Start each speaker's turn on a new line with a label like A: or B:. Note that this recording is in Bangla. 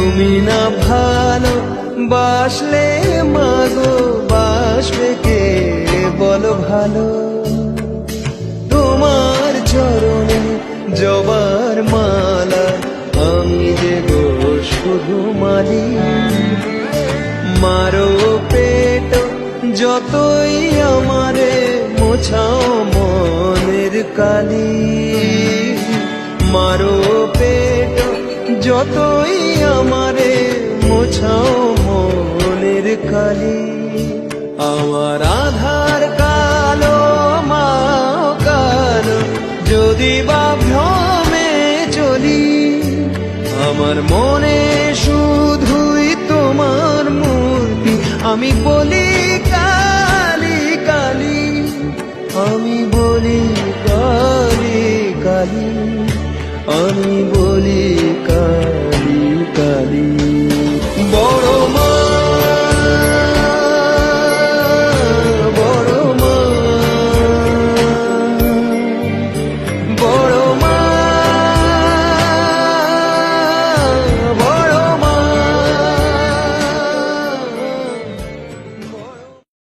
A: তুমি না ভালো বাসলে মাগো বাসবে কে বলো ভালো। তোমার চরণে জবার মালা আমি যে গো শুধু মালি। মারো পেট যতই আমারে মোছাও মনের কালি। মারো পেট যতই আমারে মোছাও মনের কালি। আমার আধার কালো মা কালো যদি বা ভ্রমে চলি। আমার মনে শুধুই তোমার মূর্তি আমি বলি কালি কালি। আমি বলি কালি কালি। আমি বলি কালি।